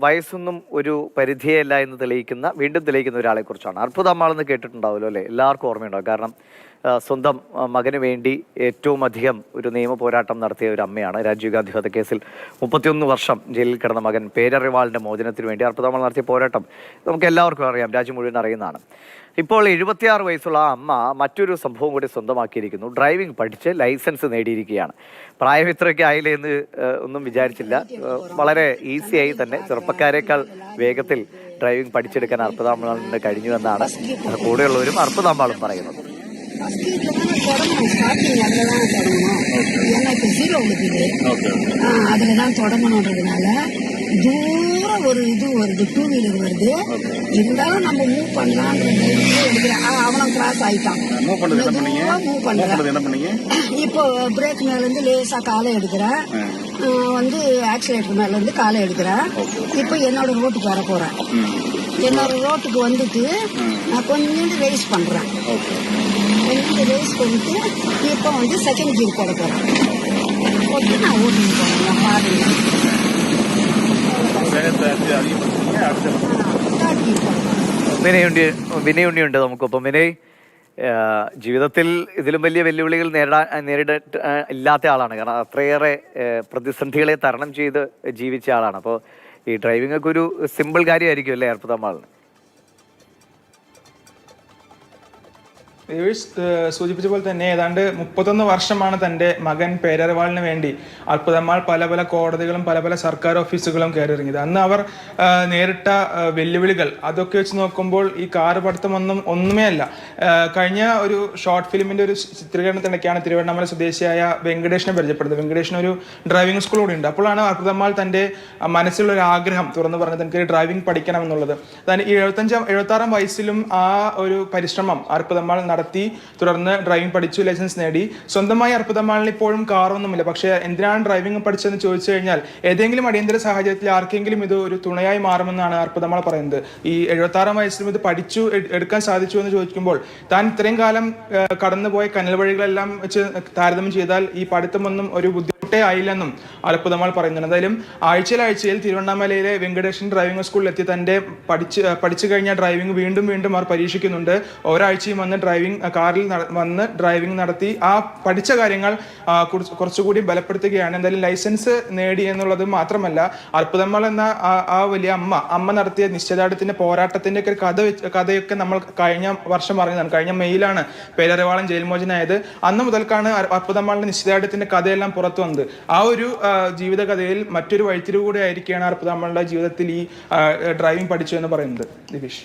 വയസ്സൊന്നും ഒരു പരിധിയല്ല എന്ന് വീണ്ടും തെളിയിക്കുന്ന ഒരാളെ കുറിച്ചാണ്. അർപ്പുതമ്മാളെന്ന് കേട്ടിട്ടുണ്ടാവുമല്ലോ അല്ലേ? എല്ലാവർക്കും ഓർമ്മയുണ്ടാവും. കാരണം സ്വന്തം മകന് വേണ്ടി ഏറ്റവും അധികം ഒരു നിയമ പോരാട്ടം നടത്തിയ ഒരു അമ്മയാണ്. രാജീവ് ഗാന്ധി വധക്കേസിൽ 31 വർഷം ജയിലിൽ കിടന്ന മകൻ പേരറിവാളിന്റെ മോചനത്തിന് വേണ്ടി അർപ്പുതമ്മാൾ നടത്തിയ പോരാട്ടം നമുക്ക് എല്ലാവർക്കും അറിയാം, രാജ്യം മുഴുവൻ അറിയുന്നതാണ്. ഇപ്പോൾ 76 വയസ്സുള്ള ആ അമ്മ മറ്റൊരു സംഭവം കൂടി സ്വന്തമാക്കിയിരിക്കുന്നു. ഡ്രൈവിംഗ് പഠിച്ച് ലൈസൻസ് നേടിയിരിക്കുകയാണ്. പ്രായം ഇത്രയൊക്കെ ആയില്ലേ എന്ന് ഒന്നും വിചാരിച്ചില്ല. വളരെ ഈസിയായി തന്നെ ചെറുപ്പക്കാരേക്കാൾ വേഗത്തിൽ ഡ്രൈവിംഗ് പഠിച്ചെടുക്കാൻ അർപ്പുതമ്മാളിന് കഴിഞ്ഞു എന്നാണ് കൂടെയുള്ളവരും അർപ്പുതമ്മാളും പറയുന്നത്. அதுலதான் தொடங்கணுன்றதுனால தூரம் ஒரு இது வருது, 2 வீலர் வருது. இருந்தாலும் நம்ம மூவ் பண்ணலான்றது எடுக்கிறேன். அவனும் கிராஸ் ஆயிட்டான். மூவ் பண்றேன். இப்போ பிரேக் மேல இருந்து லேசா காலை எடுக்கிறேன், வந்து ஆக்சிலேட்டர் மேல இருந்து காலை எடுக்கிறேன். இப்போ என்னோட ரோட்டுக்கு வர போறேன். என்னோட ரோட்டுக்கு வந்துட்டு நான் கொஞ்சம் ரேஸ் பண்றேன். கொஞ்சம் ரேஸ் பண்ணிட்டு இப்போ வந்து செகண்ட் கீர் போட போறேன். போட்டு நான் ஓட்டிட்டு போறேன் பாருங்க. വിനയുണ്ണിയുണ്ട് നമുക്കൊപ്പം. വിനയ്, ജീവിതത്തിൽ ഇതിലും വലിയ വെല്ലുവിളികൾ നേരിട്ട് ഇല്ലാത്ത ആളാണ്. കാരണം അത്രയേറെ പ്രതിസന്ധികളെ തരണം ചെയ്ത് ജീവിച്ച ആളാണ്. അപ്പോൾ ഈ ഡ്രൈവിംഗ് ഒക്കെ ഒരു സിമ്പിൾ കാര്യമായിരിക്കും അല്ലേ അർപ്പുതമ്മാളിന്? സൂചിപ്പിച്ച പോലെ തന്നെ ഏതാണ്ട് 31 വർഷമാണ് തൻ്റെ മകൻ പേരറിവാളിന് വേണ്ടി അർപ്പുതമ്മാൾ പല പല കോടതികളും പല പല സർക്കാർ ഓഫീസുകളും കയറിയിറങ്ങിയത്. അന്ന് അവർ നേരിട്ട വെല്ലുവിളികൾ അതൊക്കെ വെച്ച് നോക്കുമ്പോൾ ഈ കാറ് ഒന്നുമേ അല്ല. കഴിഞ്ഞ ഒരു ഷോർട്ട് ഫിലിമിൻ്റെ ഒരു ചിത്രീകരണത്തിനൊക്കെയാണ് തിരുവണ്ണാമല സ്വദേശിയായ വെങ്കടേഷിനെ പരിചയപ്പെടുന്നത്. വെങ്കടേഷിന് ഒരു ഡ്രൈവിംഗ് സ്കൂൾ കൂടി ഉണ്ട്. അപ്പോഴാണ് അർപ്പുതമ്മാൾ തൻ്റെ മനസ്സിലുള്ള ഒരു ആഗ്രഹം തുറന്നു പറഞ്ഞത്, എനിക്ക് ഡ്രൈവിംഗ് പഠിക്കണം എന്നുള്ളത്. അതായത് ഈ 76 വയസ്സിലും ആ ഒരു പരിശ്രമം അർപ്പുതമ്മാൾ നടത്തി. തുടർന്ന് ഡ്രൈവിംഗ് പഠിച്ചു, ലൈസൻസ് നേടി. സ്വന്തമായി അർപ്പുതമ്മാളിന് ഇപ്പോഴും കാറൊന്നുമില്ല. പക്ഷേ എന്തിനാണ് ഡ്രൈവിംഗ് പഠിച്ചതെന്ന് ചോദിച്ചു കഴിഞ്ഞാൽ ഏതെങ്കിലും അടിയന്തര സാഹചര്യത്തിൽ ആർക്കെങ്കിലും ഇത് ഒരു തുണയായി മാറുമെന്നാണ് അർപ്പുതമ്മാൾ പറയുന്നത്. ഈ 76 വയസ്സിലും ഇത് പഠിച്ചു എടുക്കാൻ സാധിച്ചു എന്ന് ചോദിക്കുമ്പോൾ താൻ ഇത്രയും കാലം കടന്നുപോയ കനൽ വഴികളെല്ലാം വെച്ച് താരതമ്യം ചെയ്താൽ ഈ പഠിത്തമൊന്നും ഒരു ബുദ്ധിമുട്ടേ ആയില്ലെന്നും അർപ്പുതമ്മാൾ പറയുന്നുണ്ട്. എന്തായാലും ആഴ്ചയിൽ തിരുവണ്ണാമലയിലെ വെങ്കടേഷൻ ഡ്രൈവിംഗ് സ്കൂളിൽ എത്തി തൻ്റെ പഠിച്ചു കഴിഞ്ഞ ഡ്രൈവിംഗ് വീണ്ടും അവർ പരീക്ഷിക്കുന്നുണ്ട്. ഒരാഴ്ചയും വന്ന് കാറിൽ വന്ന് ഡ്രൈവിംഗ് നടത്തി ആ പഠിച്ച കാര്യങ്ങൾ കുറച്ചുകൂടി ബലപ്പെടുത്തുകയാണ്. എന്തായാലും ലൈസൻസ് നേടി എന്നുള്ളത് മാത്രമല്ല, അർപ്പുതമ്മാൾ എന്ന ആ വലിയ അമ്മ നടത്തിയ നിശ്ചയദാർഢ്യത്തിന്റെ പോരാട്ടത്തിന്റെ ഒക്കെ കഥയൊക്കെ നമ്മൾ കഴിഞ്ഞ വർഷം അറിഞ്ഞതാണ്. കഴിഞ്ഞ മെയ്യിലാണ് പേരറിവാളൻ ജയിൽ മോചനായത്. അന്ന് മുതൽക്കാണ് അർപ്പുതമ്മാളിന്റെ നിശ്ചയദാർഢ്യത്തിന്റെ കഥയെല്ലാം പുറത്തു വന്നത്. ആ ഒരു ജീവിതകഥയിൽ മറ്റൊരു വഴിത്തിരിവ് കൂടെ ആയിരിക്കുകയാണ് അർപ്പുതമ്മാളുടെ ജീവിതത്തിൽ ഈ ഡ്രൈവിംഗ് പഠിച്ചു എന്ന് പറയുന്നത്. ദിവിഷ്.